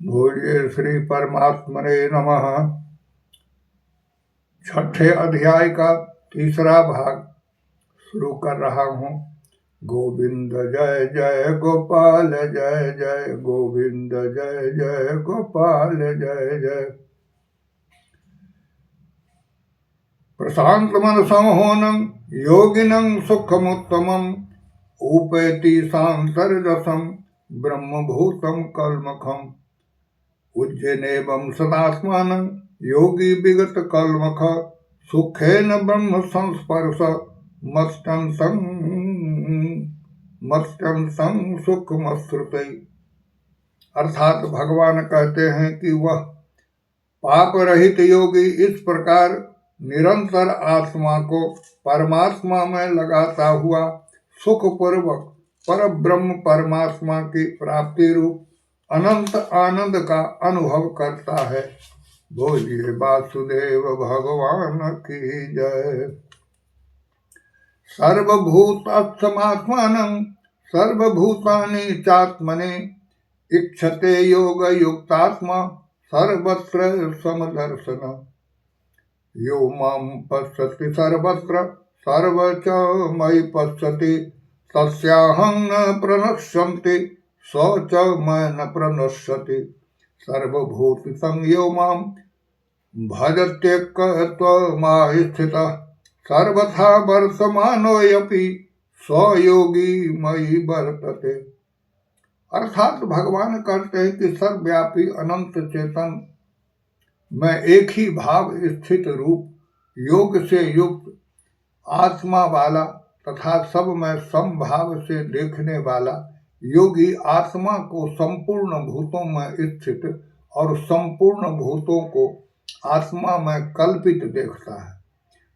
बोलिए श्री परमात्मने नमः। छठे अध्याय का तीसरा भाग शुरू कर रहा हूँ। गोविंद जय जय गोपाल जय जय, गोविंद जय जय गोपाल जय जय। प्रशांत मनसं होनं योगिनं सुखमुत्तमं, उपैति सांसर्जसं ब्रह्मभूतं कल्मखम्। उज्जैनेवं सदात्मानं योगी विगत कल्मख, सुखेन ब्रह्म संस्पर्श मत्यंतं सुखमश्रुते। अर्थात भगवान कहते हैं कि वह पाप रहित योगी इस प्रकार निरंतर आत्मा को परमात्मा में लगाता हुआ सुखपूर्वक पर ब्रह्म परमात्मा की प्राप्ति रूप अनंत आनंद का अनुभव करता है। बोलिए वासुदेव भगवान की जय। सर्वभूतात्मानं सर्वभूतानि चात्मने, इक्षते योग युक्तात्मा सर्वत्र समदर्शन। यो मां पश्यति सर्वत्र सर्वच मयि पश्यति, तस्याहं न प्रणश्यन्ति स च मैं न प्रणश्यति। सर्वभूतितं यो मां भजत्येकत्वमास्थितः, सर्वथा वर्तमानोऽपि स योगी मयि वर्तते। अर्थात भगवान कहते हैं कि सर्वव्यापी अनंत चेतन में एक ही भाव स्थित रूप योग से युक्त आत्मा वाला तथा सब में समभाव से देखने वाला योगी आत्मा को संपूर्ण भूतों में स्थित और संपूर्ण भूतों को आत्मा में कल्पित देखता है।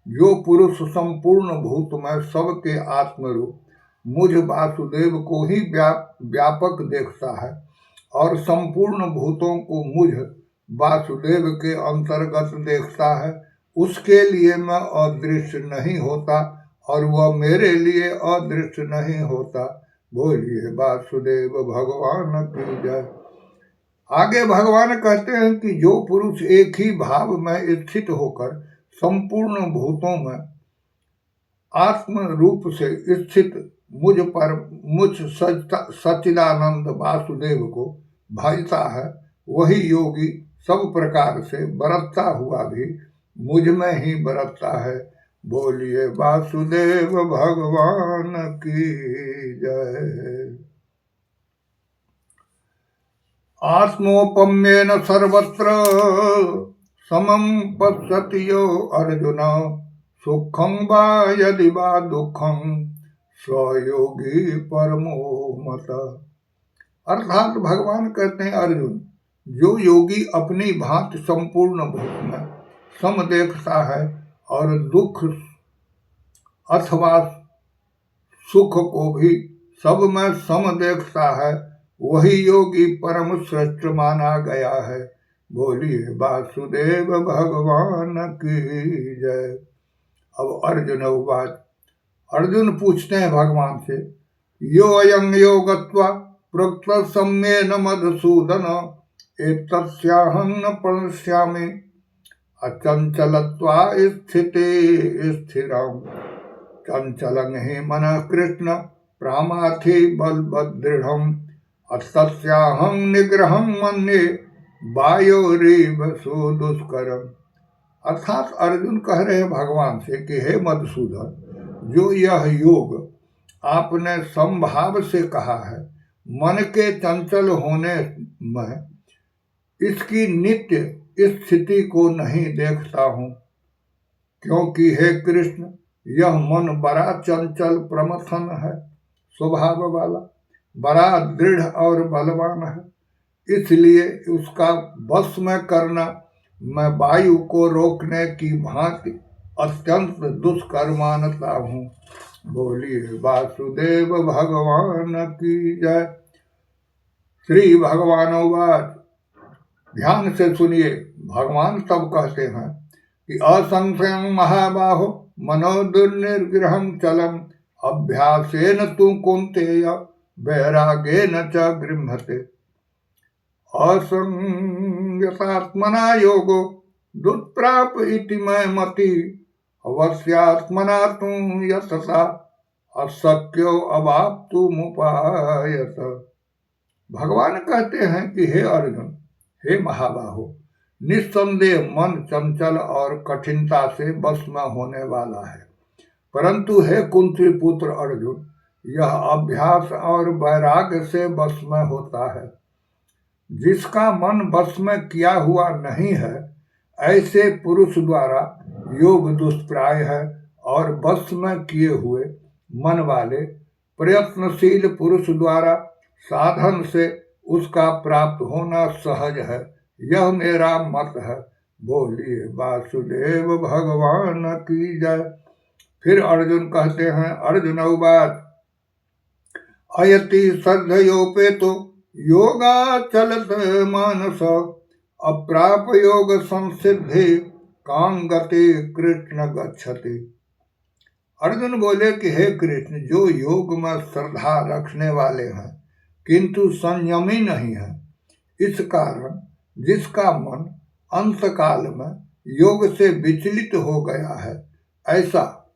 जो पुरुष संपूर्ण भूत में सबके आत्मरूप मुझ वासुदेव को ही व्यापक देखता है और संपूर्ण भूतों को मुझ वासुदेव के अंतर्गत देखता है, उसके लिए मैं अदृश्य नहीं होता और वह मेरे लिए अदृश्य नहीं होता। बोलिए वासुदेव भगवान की जय। आगे भगवान कहते हैं कि जो पुरुष एक ही भाव में स्थित होकर संपूर्ण भूतों में आत्म रूप से स्थित मुझ सच्चिदानंद वासुदेव को भजता है, वही योगी सब प्रकार से बरतता हुआ भी मुझ में ही बरतता है। बोलिए वासुदेव भगवान की जय। आत्मोपम्येन सर्वत्र समं पश्यति यो अर्जुन, सुखं वा यदि वा दुखं स्वयोगी परमो मतः। अर्थात भगवान कहते हैं, अर्जुन, जो योगी अपनी भांति संपूर्ण भूत में सम देखता है और दुख अथवा सुख को भी सब में सम देखता है, वही योगी परम श्रेष्ठ माना गया है। बोलिए वासुदेव भगवान की जय। अब अर्जुन उवाच, अर्जुन पूछते हैं भगवान से, यो अयं योगत्वा प्रोक्त सम्येन मधुसूदन, एतस्याहं न प्रणश्यामि अचंचलत्वा स्थिते स्थिरम्। चंचलं हि मनः कृष्ण प्रामाथि बलवदृढम्, अतस्याहं निग्रहं मन्ये वायोरिव सुदुष्करम्। अर्थात अर्जुन कह रहे हैं भगवान से कि हे मधुसूदन, जो यह योग आपने संभाव से कहा है, मन के चंचल होने में इसकी नित्य स्थिति को नहीं देखता हूँ, क्योंकि हे कृष्ण, यह मन बड़ा चंचल प्रमथन है, स्वभाव वाला, बड़ा दृढ़ और बलवान है, इसलिए उसका वश में करना मैं वायु को रोकने की भांति अत्यंत दुष्कर मानता हूँ। बोलिए वासुदेव भगवान की जय। श्री भगवान उवाच, ध्यान से सुनिए, भगवान तब कहते हैं कि असंशयं महाबाहो मनोदुर्निग्रहं चलम, अभ्यासेन तु कौन्तेय वैराग्येन च गृह्यते। असंयतात्मना योगो दुष्प्राप इति मैं मति अवश्यात्मना तु यतसा अशक्यो अवाप्तुमुपायत। भगवान कहते हैं कि हे अर्जुन, हे महाबाहो, निस्संदेह मन चंचल और कठिनता से बस में होने वाला है, परंतु हे कुंती पुत्र अर्जुन, यह अभ्यास और वैराग्य से बस में होता है। जिसका मन बस में किया हुआ नहीं है, ऐसे पुरुष द्वारा योग दुष्प्राय है, और बस में किए हुए मन वाले प्रयत्नशील पुरुष द्वारा साधन से उसका प्राप्त होना सहज है। यह मेरा मत है। बोलिए वासुदेव भगवान की जय। फिर अर्जुन कहते हैं, अर्जुन उवाच अयति श्रद्धयोपेतो योगा चलत मानस अप्राप योग संसिद्धि कां गति कृष्ण गच्छति। अर्जुन बोले कि हे कृष्ण, जो योग में श्रद्धा रखने वाले हैं किंतु संयमी नहीं है, इस कारण जिसका मन अंतकाल में योग से विचलित हो गया है, ऐसा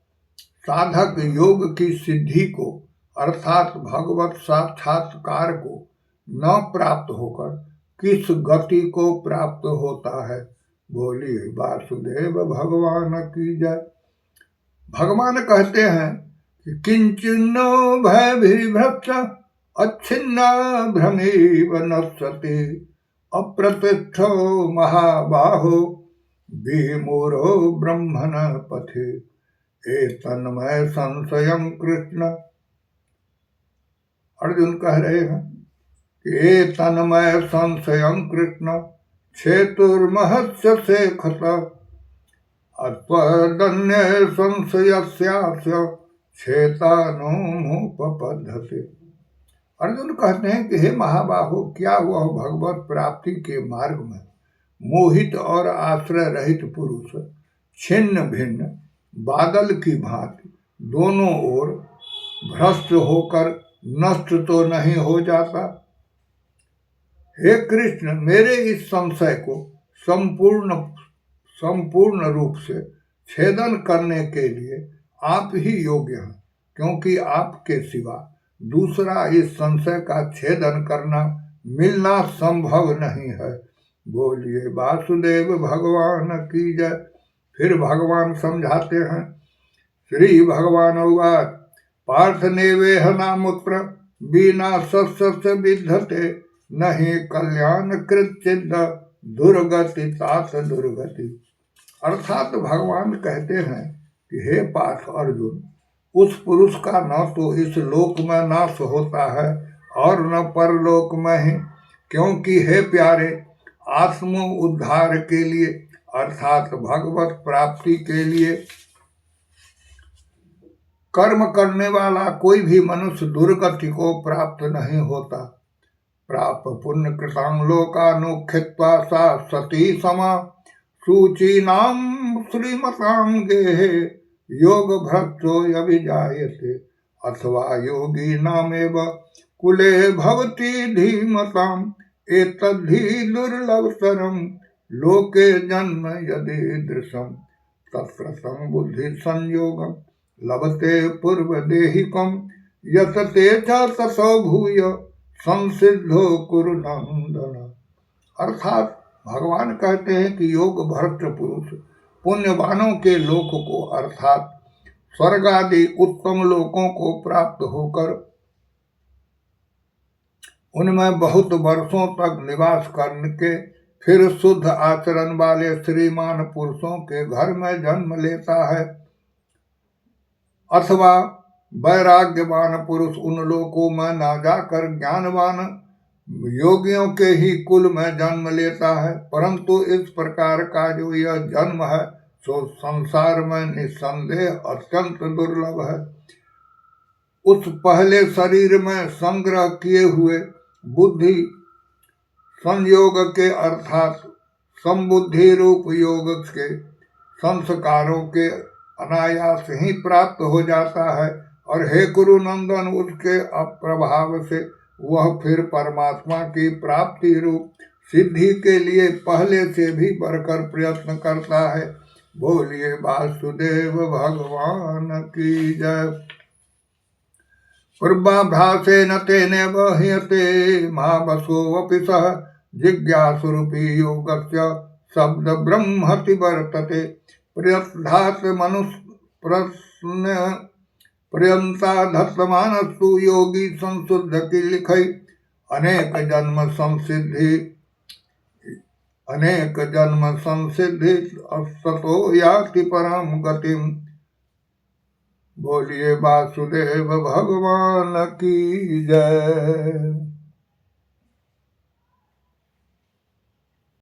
साधक योग की सिद्धि को अर्थात भगवत साक्षात्कार को न प्राप्त होकर किस गति को प्राप्त होता है। बोलिए वासुदेव भगवान की जय। भगवान कहते हैं कि किंचिन्नो भयभिर्भृत्य अच्छिन्ना भ्रमेव नश्यति अप्रतिष्ठो महाबाहो विमूढ़ो ब्रह्मण पथे एतन्मय संशयं कृष्ण। अर्जुन कह रहे हैं कि एतन्मय संशयं कृष्ण क्षेतुर्महस्य से खत अत्वदन्य संशयस्यास्य क्षेतानुमुपपद्धते। अर्जुन कहते हैं कि हे महाबाहो, क्या वह भगवत प्राप्ति के मार्ग में मोहित और आश्रय रहित पुरुष छिन्न भिन्न बादल की भांति दोनों ओर भ्रष्ट होकर नष्ट तो नहीं हो जाता। हे कृष्ण, मेरे इस संशय को संपूर्ण रूप से छेदन करने के लिए आप ही योग्य हैं, क्योंकि आपके सिवा दूसरा इस संशय का छेदन करना मिलना संभव नहीं है। बोलिए वासुदेव भगवान की जय। फिर भगवान समझाते हैं, श्री भगवान उवाच पार्थ नेवेह नामुत्र बिना सत्सस्य विद्धते नहीं कल्याण कृत दुर्गति तात दुर्गति। अर्थात भगवान कहते हैं कि हे पार्थ अर्जुन, उस पुरुष का न तो इस लोक में नाश होता है और न परलोक में ही, क्योंकि हे प्यारे, आत्म उद्धार के लिए अर्थात भगवत प्राप्ति के लिए कर्म करने वाला कोई भी मनुष्य दुर्गति को प्राप्त नहीं होता। प्राप्त पुण्य कृतां लोकानुख्यत्वा सा सती समा सूचीनां श्रीमतां गेहे योग भ्रष्टो अभिजायते अथवा योगी नामेव कुले भवति धीमताम् एतद्धि दुर्लभतरं लोके जन्म यदि दृशं तत्र संबुद्धि संयोगं लभते पूर्वदेहिकं यतते च ततो भूय संसिद्धो कुरु नंदन। अर्थात भगवान कहते हैं कि योग भ्रष्ट पुरुष पुण्यवानों के लोक को अर्थात स्वर्ग आदि उत्तम लोकों को प्राप्त होकर उनमें बहुत वर्षों तक निवास करके फिर शुद्ध आचरण वाले श्रीमान पुरुषों के घर में जन्म लेता है, अथवा वैराग्यवान पुरुष उन लोकों में न जाकर ज्ञानवान योगियों के ही कुल में जन्म लेता है। परंतु इस प्रकार का जो यह जन्म है सो संसार में निस्संदेह अत्यंत दुर्लभ है। उस पहले शरीर में संग्रह किए हुए बुद्धि संयोग के अर्थात संबुद्धि रूप योग के संस्कारों के अनायास ही प्राप्त हो जाता है, और हे कुरु नंदन, उसके अप्रभाव से वह फिर परमात्मा की प्राप्ति रूप सिद्धि के लिए पहले से भी बढ़कर प्रयत्न करता है। बोलिए वासुदेव भगवान की जय। पूर्वाभ्यासेन तेनेव ह्रियते महावसोऽपि सः जिज्ञासुरूपी योगस्य शब्द ब्रह्मति वर्तते। प्रयत्धात् मनुष्य पर्यंता धत्तमानस्तु योगी संशुद्ध की लिखई। अनेक जन्म संसिद्धि सतो याति परम गतिम। बोलिए वासुदेव भगवान की जय।